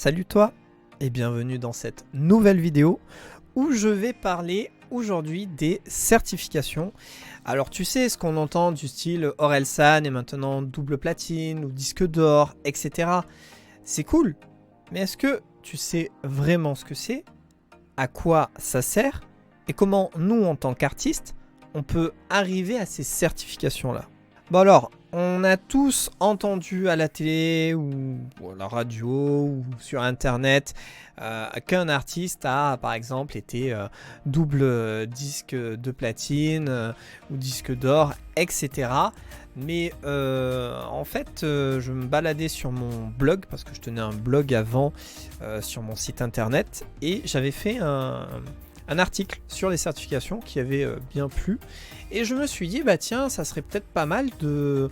Salut toi et bienvenue dans cette nouvelle vidéo où je vais parler aujourd'hui des certifications. Alors tu sais ce qu'on entend du style Orelsan et maintenant double platine ou disque d'or, etc. C'est cool, mais est-ce que tu sais vraiment ce que c'est, à quoi ça sert et comment nous en tant qu'artistes on peut arriver à ces certifications là? Bon alors, on a tous entendu à la télé ou à la radio ou sur internet qu'un artiste a par exemple été double disque de platine ou disque d'or, etc. Mais en fait, je me baladais sur mon blog parce que je tenais un blog avant sur mon site internet et j'avais fait un article sur les certifications qui avait bien plu et je me suis dit bah tiens, ça serait peut-être pas mal de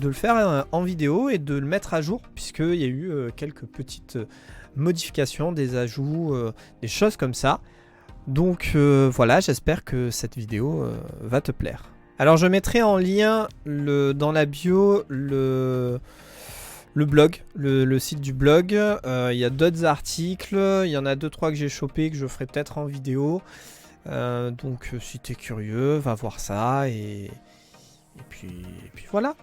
le faire en vidéo et de le mettre à jour puisqu'il y a eu quelques petites modifications, des ajouts, des choses comme ça. Donc voilà, j'espère que cette vidéo va te plaire. Alors je mettrai en lien dans la bio le blog, le site du blog. Il y a d'autres articles, il y en a 2-3 que j'ai chopé que je ferai peut-être en vidéo. Donc si t'es curieux, va voir ça et puis voilà.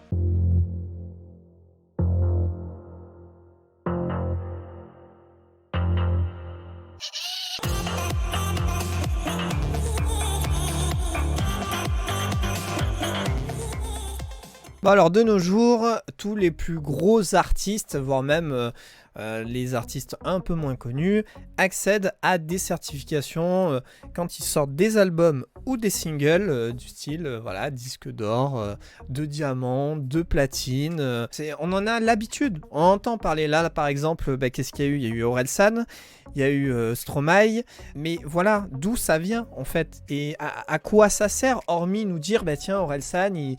Bon alors de nos jours, tous les plus gros artistes, voire même les artistes un peu moins connus, accèdent à des certifications quand ils sortent des albums ou des singles du style voilà, disque d'or, de diamant, de platine. On en a l'habitude, on entend parler là par exemple, qu'est-ce qu'il y a eu? Il y a eu Orelsan, il y a eu Stromae, mais voilà d'où ça vient en fait et à quoi ça sert hormis nous dire bah tiens Orelsan il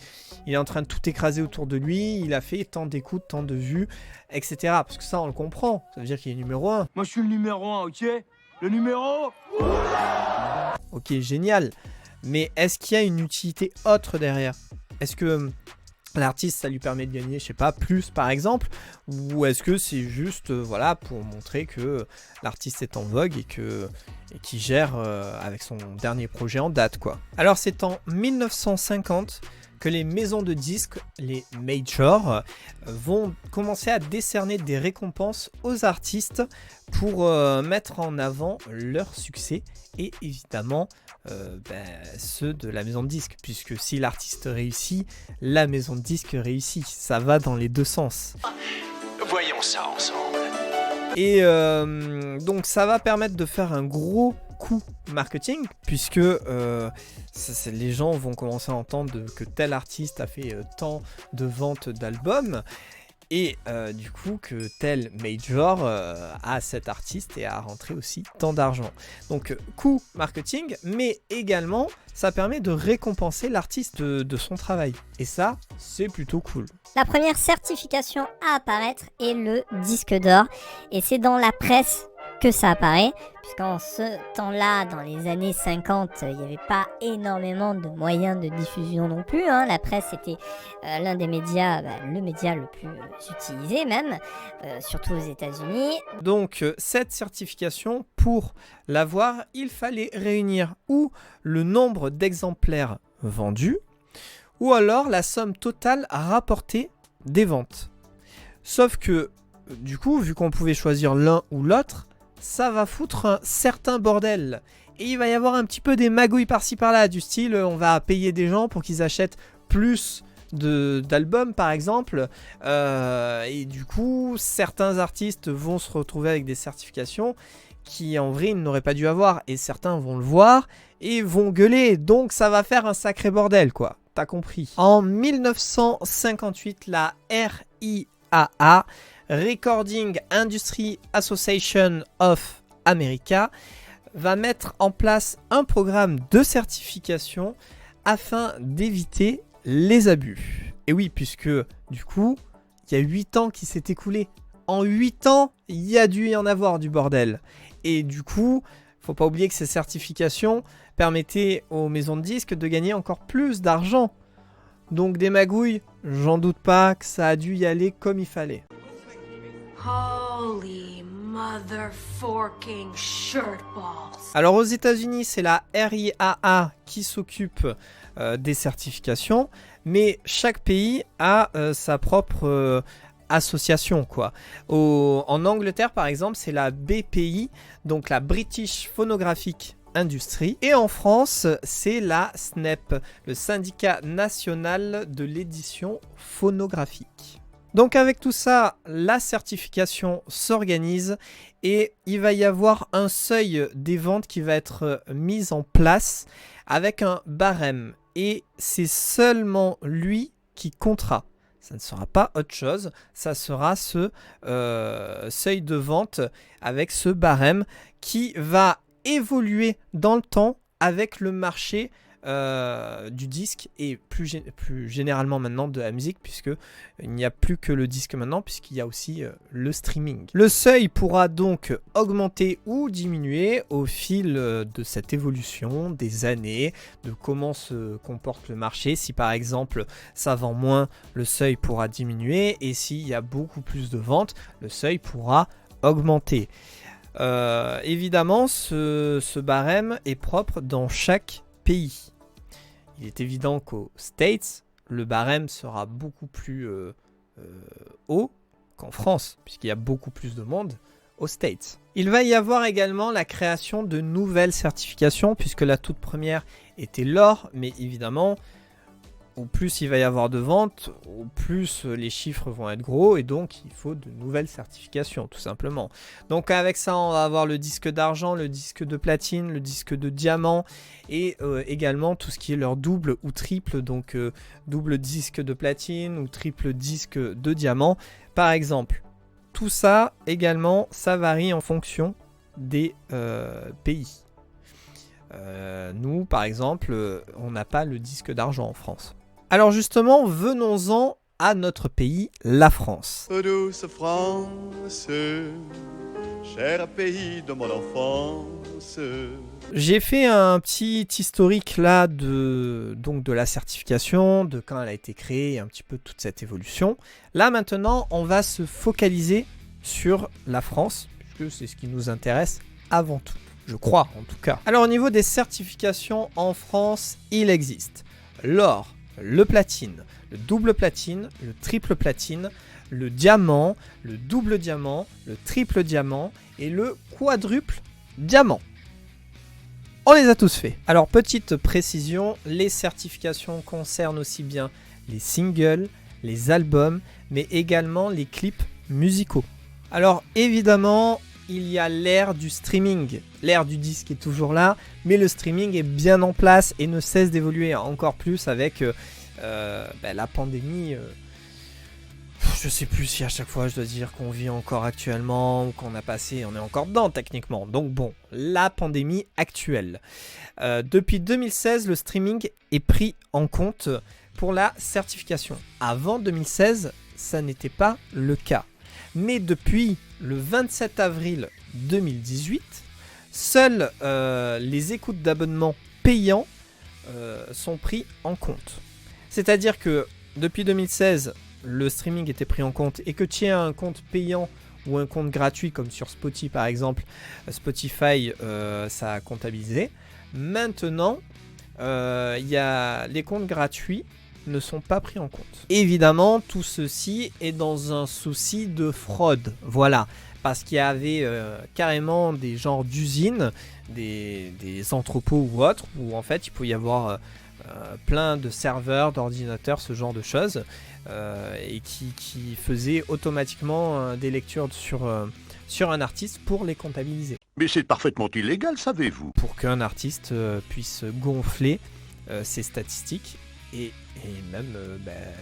est en train de tout écraser autour de lui, il a fait tant d'écoutes, tant de vues, etc. Parce que ça on le comprend, ça veut dire qu'il est numéro 1. Moi je suis le numéro 1, ok? Le numéro. Ok, génial. Mais est-ce qu'il y a une utilité autre derrière? Est-ce que l'artiste ça lui permet de gagner, je sais pas, plus par exemple? Ou est-ce que c'est juste voilà, pour montrer que l'artiste est en vogue et qu'il gère avec son dernier projet en date quoi? Alors c'est en 1950 que les maisons de disques, les majors, vont commencer à décerner des récompenses aux artistes pour mettre en avant leur succès et évidemment ceux de la maison de disques, puisque si l'artiste réussit, la maison de disques réussit, ça va dans les deux sens. Voyons ça ensemble. Et donc ça va permettre de faire un gros coup marketing puisque les gens vont commencer à entendre que tel artiste a fait tant de ventes d'albums et du coup que tel major a cet artiste et a rentré aussi tant d'argent. Donc coup marketing, mais également ça permet de récompenser l'artiste de son travail et ça c'est plutôt cool. La première certification à apparaître est le disque d'or et c'est dans la presse que ça apparaît, puisqu'en ce temps-là, dans les années 50, il n'y avait pas énormément de moyens de diffusion non plus. La presse était l'un des médias, le média le plus utilisé même, surtout aux États-Unis. Donc cette certification, pour l'avoir, il fallait réunir ou le nombre d'exemplaires vendus, ou alors la somme totale rapportée des ventes. Sauf que, du coup, vu qu'on pouvait choisir l'un ou l'autre, ça va foutre un certain bordel. Et il va y avoir un petit peu des magouilles par-ci par-là, du style on va payer des gens pour qu'ils achètent plus d'albums par exemple. Et du coup, certains artistes vont se retrouver avec des certifications qui en vrai ils n'auraient pas dû avoir. Et certains vont le voir et vont gueuler. Donc ça va faire un sacré bordel quoi. T'as compris. En 1958, la RIAA, Recording Industry Association of America, va mettre en place un programme de certification afin d'éviter les abus. Et oui, puisque du coup, il y a 8 ans qui s'est écoulé. En 8 ans, il y a dû y en avoir du bordel. Et du coup, faut pas oublier que ces certifications permettaient aux maisons de disques de gagner encore plus d'argent. Donc des magouilles, j'en doute pas que ça a dû y aller comme il fallait. Holy Motherforking shirtballs. Alors aux États-Unis, c'est la RIAA qui s'occupe des certifications, mais chaque pays a sa propre association, quoi. En Angleterre, par exemple, c'est la BPI, donc la British Phonographic Industry, et en France, c'est la SNEP, le Syndicat National de l'Édition Phonographique. Donc avec tout ça, la certification s'organise et il va y avoir un seuil des ventes qui va être mis en place avec un barème. Et c'est seulement lui qui comptera. Ça ne sera pas autre chose, ça sera ce seuil de vente avec ce barème qui va évoluer dans le temps avec le marché du disque et plus généralement maintenant de la musique, puisque il n'y a plus que le disque maintenant, puisqu'il y a aussi le streaming. Le seuil pourra donc augmenter ou diminuer au fil de cette évolution des années, de comment se comporte le marché. Si par exemple ça vend moins, le seuil pourra diminuer, et s'il y a beaucoup plus de ventes, le seuil pourra augmenter. Évidemment, ce barème est propre dans chaque pays. Il est évident qu'aux States, le barème sera beaucoup plus haut qu'en France, puisqu'il y a beaucoup plus de monde aux States. Il va y avoir également la création de nouvelles certifications, puisque la toute première était l'or, mais évidemment, au plus il va y avoir de ventes, au plus les chiffres vont être gros, et donc il faut de nouvelles certifications, tout simplement. Donc avec ça, on va avoir le disque d'argent, le disque de platine, le disque de diamant, et également tout ce qui est leur double ou triple, donc double disque de platine ou triple disque de diamant, par exemple. Tout ça, également, ça varie en fonction des pays. Nous, par exemple, on n'a pas le disque d'argent en France. Alors justement, venons-en à notre pays, la France. Ô douce France, cher pays de mon enfance. J'ai fait un petit historique là de la certification, de quand elle a été créée, un petit peu toute cette évolution. Là maintenant, on va se focaliser sur la France, puisque c'est ce qui nous intéresse avant tout, je crois en tout cas. Alors au niveau des certifications en France, il existe l'or, le platine, le double platine, le triple platine, le diamant, le double diamant, le triple diamant et le quadruple diamant. On les a tous faits. Alors petite précision, les certifications concernent aussi bien les singles, les albums, mais également les clips musicaux. Alors évidemment, il y a l'ère du streaming. L'ère du disque est toujours là, mais le streaming est bien en place et ne cesse d'évoluer encore plus avec la pandémie. Je sais plus si à chaque fois je dois dire qu'on vit encore actuellement ou qu'on a passé, on est encore dedans techniquement. Donc bon, la pandémie actuelle. Depuis 2016, le streaming est pris en compte pour la certification. Avant 2016, ça n'était pas le cas. Mais depuis le 27 avril 2018, seuls les écoutes d'abonnement payants sont pris en compte. C'est-à-dire que depuis 2016, le streaming était pris en compte et que tu aies un compte payant ou un compte gratuit comme sur Spotify par exemple, Spotify ça a comptabilisé. Maintenant, les comptes gratuits ne sont pas pris en compte. Évidemment, tout ceci est dans un souci de fraude. Voilà, parce qu'il y avait carrément des genres d'usines, des entrepôts ou autres, où en fait il peut y avoir plein de serveurs, d'ordinateurs, ce genre de choses, et qui faisaient automatiquement des lectures sur un artiste pour les comptabiliser. Mais c'est parfaitement illégal, savez-vous. Pour qu'un artiste puisse gonfler ses statistiques et même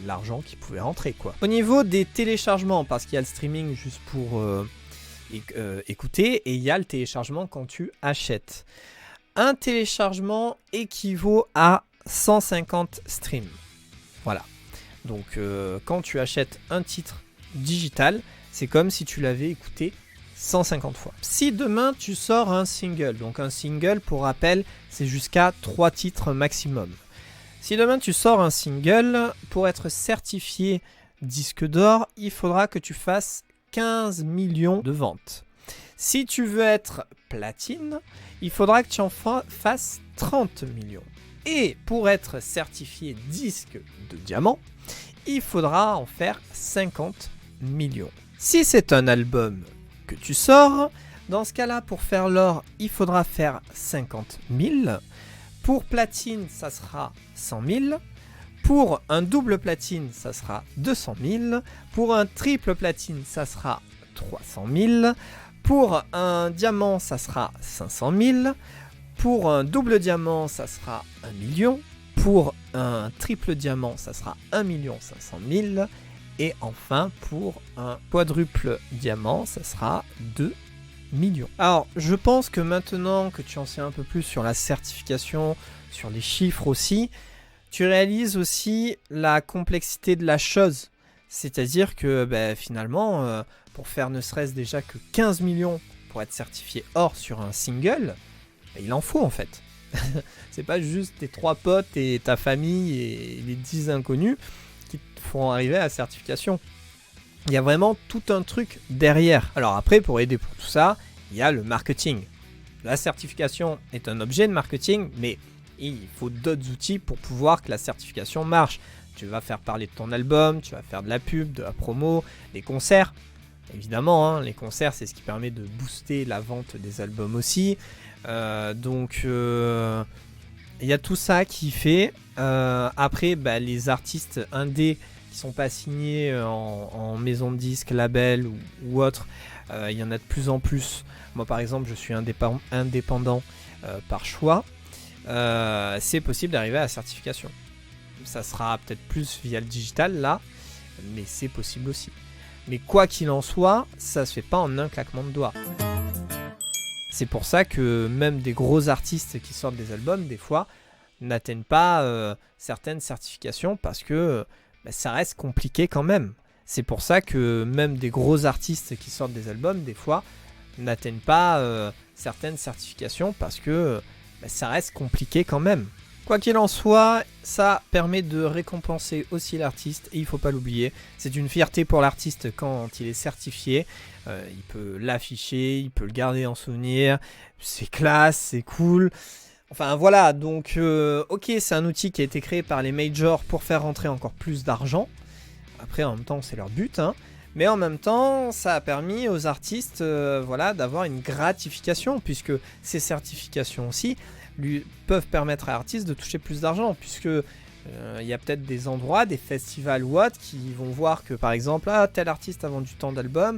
l'argent qui pouvait rentrer, quoi. Au niveau des téléchargements, parce qu'il y a le streaming juste pour écouter, et il y a le téléchargement quand tu achètes. Un téléchargement équivaut à 150 streams. Voilà. Donc quand tu achètes un titre digital, c'est comme si tu l'avais écouté 150 fois. Si demain tu sors un single, donc un single pour rappel, c'est jusqu'à 3 titres maximum. Si demain tu sors un single, pour être certifié disque d'or, il faudra que tu fasses 15 millions de ventes. Si tu veux être platine, il faudra que tu en fasses 30 millions. Et pour être certifié disque de diamant, il faudra en faire 50 millions. Si c'est un album que tu sors, dans ce cas-là, pour faire l'or, il faudra faire 50 000. Pour platine, ça sera 100 000. Pour un double platine, ça sera 200 000. Pour un triple platine, ça sera 300 000. Pour un diamant, ça sera 500 000. Pour un double diamant, ça sera 1 million. Pour un triple diamant, ça sera 1 500 000. Et enfin, pour un quadruple diamant, ça sera 2 millions. Alors, je pense que maintenant que tu en sais un peu plus sur la certification, sur les chiffres aussi, tu réalises aussi la complexité de la chose. C'est-à-dire que finalement, pour faire ne serait-ce déjà que 15 millions pour être certifié or sur un single, il en faut en fait. C'est pas juste tes 3 potes et ta famille et les 10 inconnus qui te feront arriver à la certification. Il y a vraiment tout un truc derrière. Alors après, pour aider pour tout ça, il y a le marketing. La certification est un objet de marketing, mais il faut d'autres outils pour pouvoir que la certification marche. Tu vas faire parler de ton album, tu vas faire de la pub, de la promo, des concerts. Évidemment, les concerts, c'est ce qui permet de booster la vente des albums aussi. Donc, il y a tout ça qui fait. Après, les artistes indés qui sont pas signés en maison de disques, label ou autre, il y en a de plus en plus. Moi, par exemple, je suis indépendant par choix. C'est possible d'arriver à la certification. Ça sera peut-être plus via le digital là, mais c'est possible aussi. Mais quoi qu'il en soit, ça se fait pas en un claquement de doigts. C'est pour ça que même des gros artistes qui sortent des albums, des fois, n'atteignent pas certaines certifications parce que ça reste compliqué quand même. C'est pour ça que même des gros artistes qui sortent des albums, des fois, n'atteignent pas certaines certifications parce que ça reste compliqué quand même. Quoi qu'il en soit, ça permet de récompenser aussi l'artiste et il ne faut pas l'oublier. C'est une fierté pour l'artiste quand il est certifié. Il peut l'afficher, il peut le garder en souvenir. C'est classe, c'est cool. Enfin voilà, donc ok, c'est un outil qui a été créé par les majors pour faire rentrer encore plus d'argent. Après, en même temps, c'est leur but, mais en même temps, ça a permis aux artistes d'avoir une gratification, puisque ces certifications aussi peuvent permettre à l'artiste de toucher plus d'argent, puisque il y a peut-être des endroits, des festivals ou autres qui vont voir que par exemple, tel artiste a vendu tant d'albums,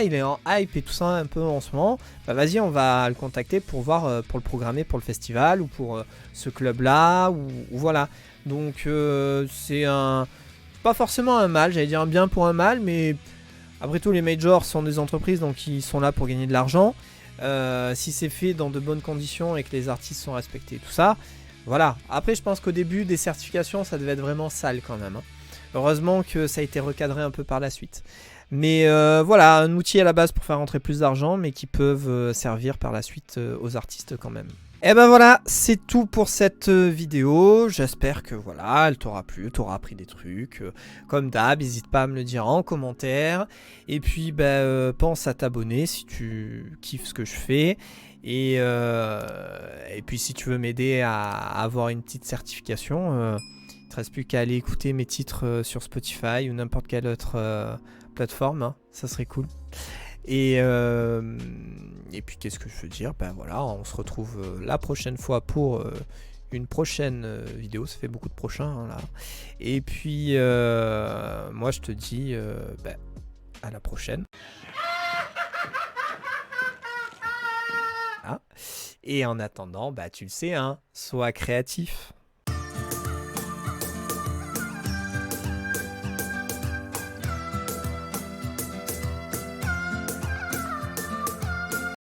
il est en hype et tout ça un peu en ce moment, vas-y, on va le contacter pour voir, pour le programmer pour le festival ou pour ce club-là, ou voilà. Donc c'est pas forcément un mal, j'allais dire un bien pour un mal, mais après tout les majors sont des entreprises, donc ils sont là pour gagner de l'argent. Si c'est fait dans de bonnes conditions et que les artistes sont respectés, tout ça, voilà. Après, je pense qu'au début des certifications, ça devait être vraiment sale quand même. Heureusement que ça a été recadré un peu par la suite. Mais voilà, un outil à la base pour faire rentrer plus d'argent, mais qui peuvent servir par la suite aux artistes quand même. Et ben voilà, c'est tout pour cette vidéo. J'espère que voilà, elle t'aura plu, t'aura appris des trucs. Comme d'hab, n'hésite pas à me le dire en commentaire. Et puis pense à t'abonner si tu kiffes ce que je fais. Et puis si tu veux m'aider à avoir une petite certification, il te reste plus qu'à aller écouter mes titres sur Spotify ou n'importe quelle autre plateforme, ça serait cool. Et puis qu'est-ce que je veux dire, voilà, on se retrouve la prochaine fois pour une prochaine vidéo. Ça fait beaucoup de prochains là. Et puis moi je te dis à la prochaine. Et en attendant, tu le sais, sois créatif.